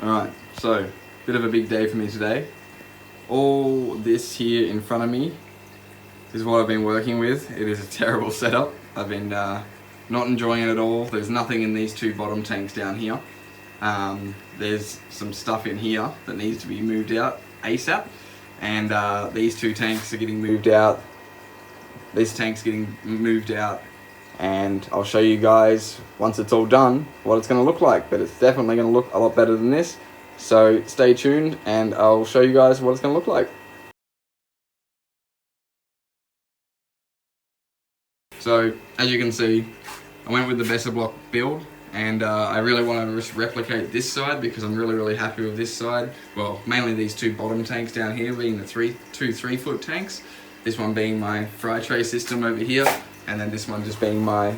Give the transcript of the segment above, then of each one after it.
Alright, so bit of a big day for me today. All this here in front of me is what I've been working with. It is a terrible setup. I've been not enjoying it at all. There's nothing in these two bottom tanks down here. There's some stuff in here that needs to be moved out ASAP, and these two tanks are getting moved out. This tank's getting moved out, and I'll show you guys once it's all done what it's going to look like, but it's definitely going to look a lot better than this. So stay tuned and I'll show you guys what it's going to look like. So as you can see, I went with the Besablock build, and I really want to just replicate this side because I'm really happy with this side. Well, mainly these two bottom tanks down here being the two 3-foot tanks, this one being my fry tray system over here, and then this one just being my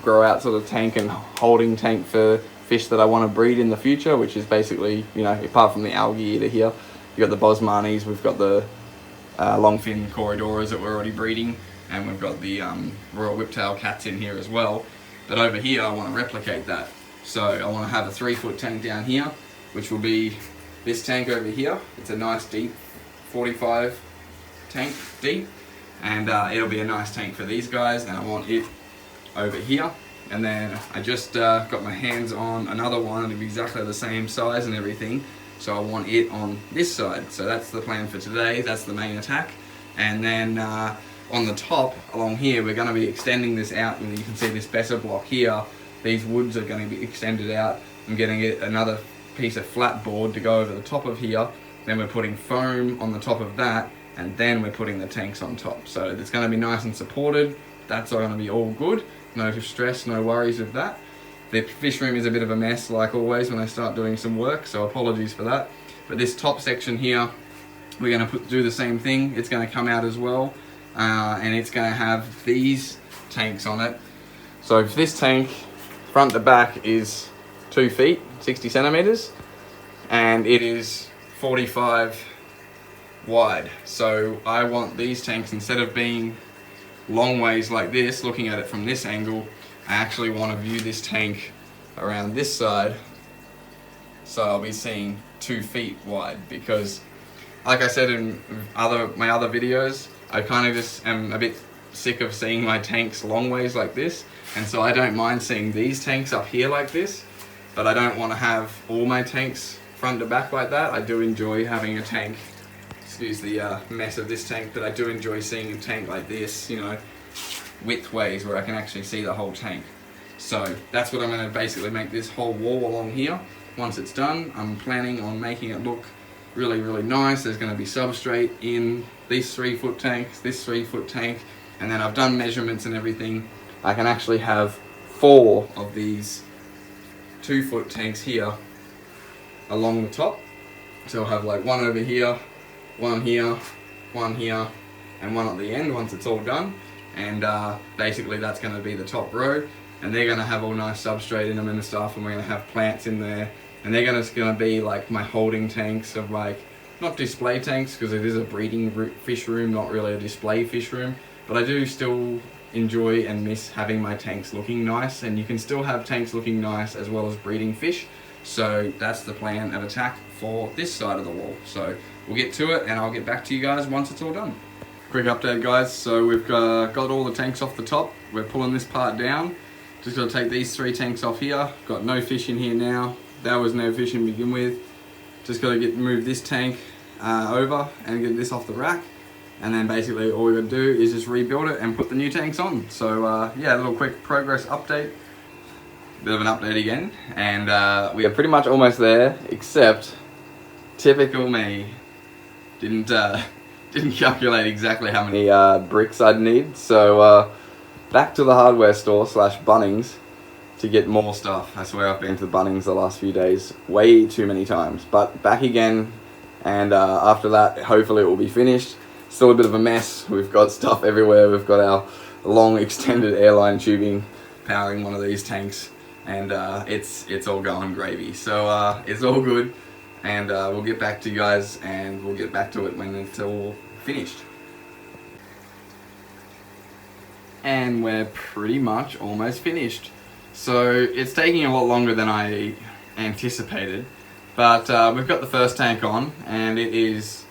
grow out sort of tank and holding tank for fish that I want to breed in the future, which is basically, you know, apart from the algae eater here, you've got the Bosmanis, we've got the longfin Corydoras that we're already breeding, and we've got the Royal Whiptail cats in here as well. But over here I want to replicate that. So I want to have a 3-foot tank down here, which will be this tank over here. It's a nice deep 45 tank deep, and it'll be a nice tank for these guys, and I want it over here. And then I just got my hands on another one of exactly the same size and everything, so I want it on this side. So that's the plan for today, that's the main attack. And then on the top along here we're going to be extending this out, and you can see this Besablock here, these woods are going to be extended out. I'm getting another piece of flat board to go over the top of here, then we're putting foam on the top of that, and then we're putting the tanks on top. So it's going to be nice and supported. That's going to be all good. No stress, no worries with that. The fish room is a bit of a mess like always when I start doing some work, so apologies for that. But this top section here, we're going to do the same thing. It's going to come out as well, and it's going to have these tanks on it. So this tank, front to back, is 2 feet, 60 centimeters, and it is 45 wide. So I want these tanks, instead of being long ways like this, looking at it from this angle, I actually want to view this tank around this side, so I'll be seeing 2 feet wide, because like I said in my other videos, I kind of just am a bit sick of seeing my tanks long ways like this, and so I don't mind seeing these tanks up here like this, but I don't want to have all my tanks front to back like that. I do enjoy having a tank, excuse the mess of this tank, but I do enjoy seeing a tank like this, you know, widthways where I can actually see the whole tank. So that's what I'm going to basically make this whole wall along here. Once it's done, I'm planning on making it look really nice. There's going to be substrate in these 3-foot tanks, this 3-foot tank, and then I've done measurements and everything. I can actually have 4 of these 2-foot tanks here along the top. So I'll have like one over here, one here, and one at the end once it's all done. And basically that's going to be the top row, and they're going to have all nice substrate in them and stuff, and we're going to have plants in there, and they're going to be like my holding tanks of, like, not display tanks because it is a breeding fish room, not really a display fish room, but I do still enjoy and miss having my tanks looking nice, and you can still have tanks looking nice as well as breeding fish. So that's the plan of attack for this side of the wall. So we'll get to it, and I'll get back to you guys once it's all done. Quick update, guys. So we've got all the tanks off the top. We're pulling this part down. Just got to take these 3 tanks off here. Got no fish in here now. There was no fish to begin with. Just got to move this tank over and get this off the rack. And then basically all we've got to do is just rebuild it and put the new tanks on. So yeah, a little quick progress update. Bit of an update again, and we are pretty much almost there, except typical me, didn't calculate exactly how many bricks I'd need, so back to the hardware store / Bunnings to get more stuff. I swear I've been to the Bunnings the last few days way too many times, but back again, and after that hopefully it will be finished. Still a bit of a mess. We've got stuff everywhere. We've got our long extended airline tubing powering one of these tanks, and it's all going gravy. So it's all good, and we'll get back to you guys, and we'll get back to it when it's all finished. And we're pretty much almost finished. So it's taking a lot longer than I anticipated, But we've got the first tank on and it is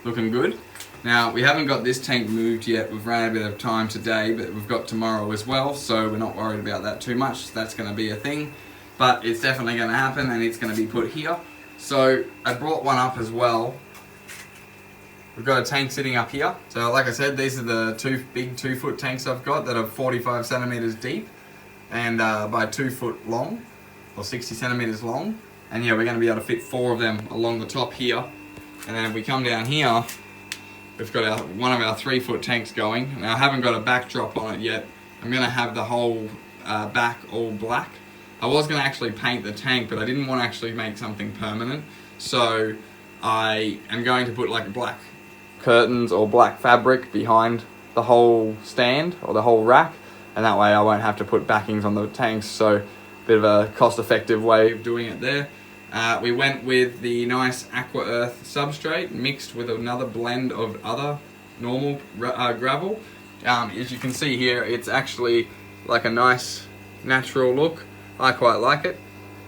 looking good. Now we haven't got this tank moved yet, we've ran a bit of time today, but we've got tomorrow as well, so we're not worried about that too much. That's going to be a thing, but it's definitely going to happen and it's going to be put here. So I brought one up as well. We've got a tank sitting up here. So like I said, these are the two big 2-foot tanks I've got that are 45 centimeters deep and by 2 foot long, or 60 centimeters long. And yeah, we're going to be able to fit 4 of them along the top here. And then if we come down here, we've got one of our 3-foot tanks going. Now I haven't got a backdrop on it yet. I'm going to have the whole back all black. I was going to actually paint the tank, but I didn't want to actually make something permanent. So I am going to put like black curtains or black fabric behind the whole stand or the whole rack. And that way I won't have to put backings on the tanks. So a bit of a cost-effective way of doing it there. We went with the nice Aqua Earth substrate mixed with another blend of other normal gravel. As you can see here, it's actually like a nice natural look. I quite like it.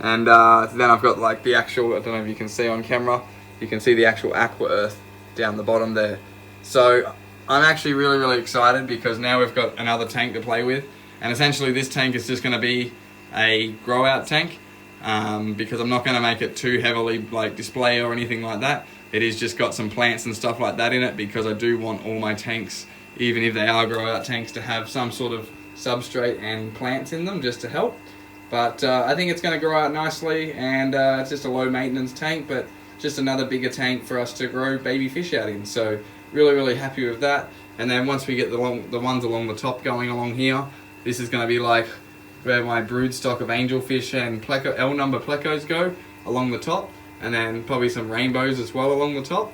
And then I've got like the actual, I don't know if you can see on camera, you can see the actual Aqua Earth down the bottom there. So I'm actually really excited because now we've got another tank to play with. And essentially this tank is just going to be a grow out tank. Because I'm not going to make it too heavily like display or anything like that. It is just got some plants and stuff like that in it because I do want all my tanks, even if they are grow out tanks, to have some sort of substrate and plants in them just to help. But I think it's going to grow out nicely, and it's just a low maintenance tank, but just another bigger tank for us to grow baby fish out in. So really happy with that. And then once we get the ones along the top going along here, this is going to be like where my brood stock of angelfish and L number plecos go along the top, and then probably some rainbows as well along the top.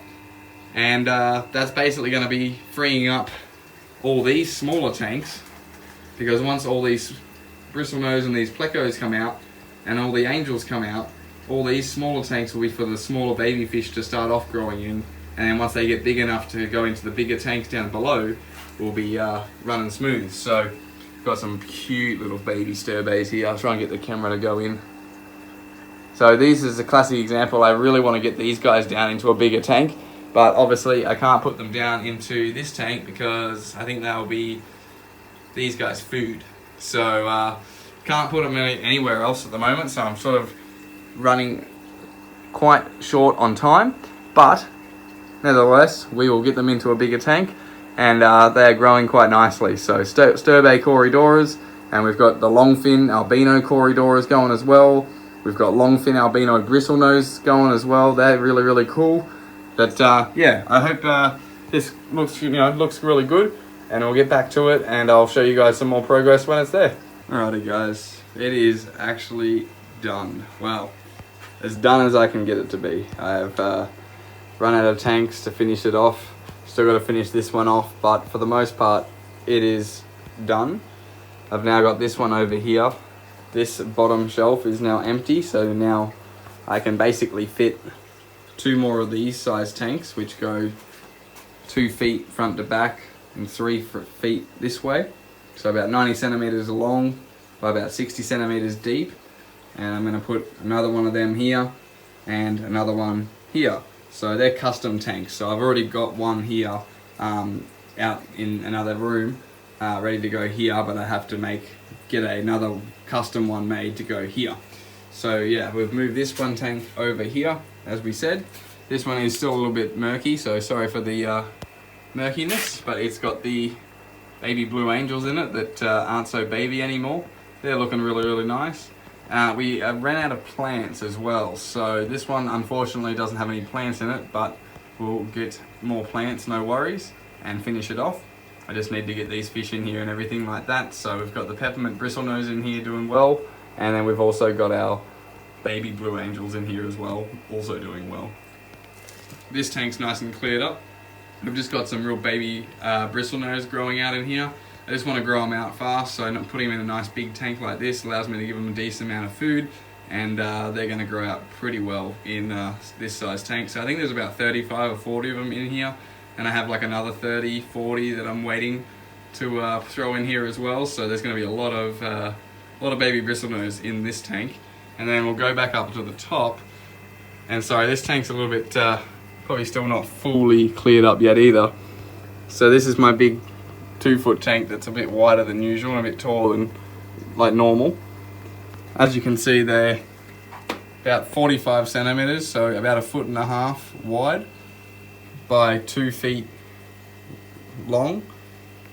And that's basically going to be freeing up all these smaller tanks, because once all these bristlenose and these plecos come out and all the angels come out, all these smaller tanks will be for the smaller baby fish to start off growing in, and then once they get big enough to go into the bigger tanks down below, we'll be running smooth. So got some cute little baby sturbays here. I'll try and get the camera to go in. So this is a classic example. I really want to get these guys down into a bigger tank, but obviously I can't put them down into this tank because I think that will be these guys' food. So can't put them anywhere else at the moment, so I'm sort of running quite short on time, but nevertheless we will get them into a bigger tank. And they are growing quite nicely. So Sturbay Corydoras, and we've got the longfin albino Corydoras going as well. We've got longfin albino bristlenose going as well. They're really cool. But yeah, I hope this looks looks really good, and we'll get back to it and I'll show you guys some more progress when it's there. Alrighty guys, it is actually done. Well, as done as I can get it to be. I have run out of tanks to finish it off. Still got to finish this one off, but for the most part it is done. I've now got this one over here. This bottom shelf is now empty, so now I can basically fit 2 more of these size tanks, which go 2 feet front to back and 3 feet this way. So about 90 centimeters long by about 60 centimeters deep. And I'm going to put another one of them here and another one here. So they're custom tanks. So I've already got one here out in another room ready to go here, but I have to get another custom one made to go here. So yeah, we've moved this one tank over here, as we said. This one is still a little bit murky, so sorry for the murkiness, but it's got the baby blue angels in it that aren't so baby anymore. They're looking really nice. We ran out of plants as well, so this one unfortunately doesn't have any plants in it, but we'll get more plants, no worries, and finish it off. I just need to get these fish in here and everything like that. So we've got the peppermint bristlenose in here doing well, and then we've also got our baby blue angels in here as well, also doing well. This tank's nice and cleared up. We've just got some real baby bristlenose growing out in here. I just want to grow them out fast, so not putting them in a nice big tank like this allows me to give them a decent amount of food, and they're going to grow out pretty well in this size tank. So I think there's about 35 or 40 of them in here, and I have like another 30, 40 that I'm waiting to throw in here as well. So there's going to be a lot of baby bristlenose in this tank, and then we'll go back up to the top And sorry, this tank's a little bit probably still not fully cleared up yet either. So this is my big 2-foot tank that's a bit wider than usual and a bit taller than like normal. As you can see, they're about 45 centimeters, so about 1.5 feet wide by 2 feet long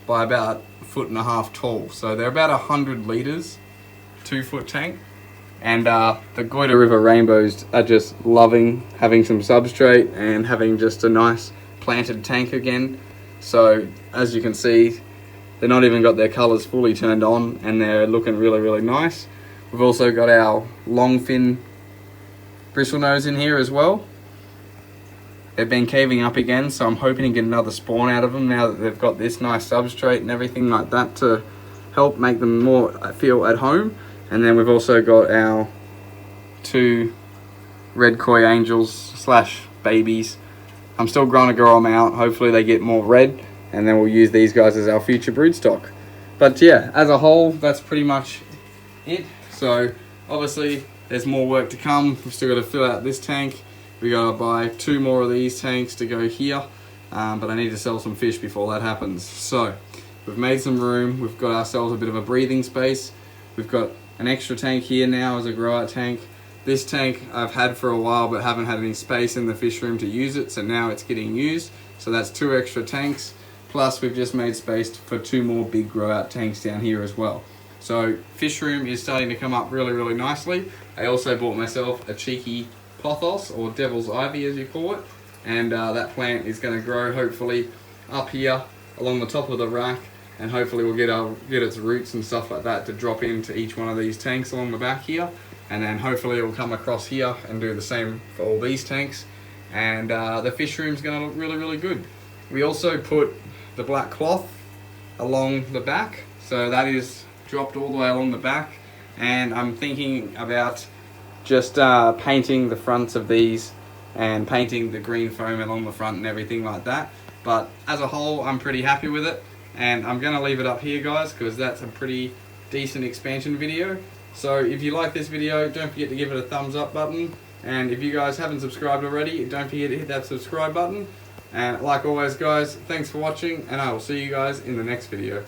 by about 1.5 feet tall. So they're about 100 liters, 2-foot tank. And the Goyder River Rainbows are just loving having some substrate and having just a nice planted tank again. So as you can see, they're not even got their colours fully turned on and they're looking really, really nice. We've also got our long fin bristlenose in here as well. They've been caving up again, so I'm hoping to get another spawn out of them now that they've got this nice substrate and everything like that to help make them more feel at home. And then we've also got our 2 red koi angels slash babies. I'm still going to grow them out. Hopefully they get more red, and then we'll use these guys as our future broodstock. But yeah, as a whole, that's pretty much it. So obviously there's more work to come. We've still got to fill out this tank. We got to buy 2 more of these tanks to go here, but I need to sell some fish before that happens. So we've made some room. We've got ourselves a bit of a breathing space. We've got an extra tank here now as a grow out tank. This tank I've had for a while but haven't had any space in the fish room to use it, so now it's getting used. So that's 2 extra tanks, plus we've just made space for 2 more big grow out tanks down here as well. So fish room is starting to come up really, really nicely. I also bought myself a cheeky pothos, or devil's ivy as you call it, and that plant is going to grow hopefully up here along the top of the rack, and hopefully we'll get its roots and stuff like that to drop into each one of these tanks along the back here, and then hopefully it will come across here and do the same for all these tanks, and the fish room's going to look really, really good. We also put the black cloth along the back, so that is dropped all the way along the back, and I'm thinking about just painting the fronts of these and painting the green foam along the front and everything like that. But as a whole, I'm pretty happy with it, and I'm going to leave it up here, guys, because that's a pretty decent expansion video. So if you like this video, don't forget to give it a thumbs up button, and if you guys haven't subscribed already, don't forget to hit that subscribe button. And like always, guys, thanks for watching, and I will see you guys in the next video.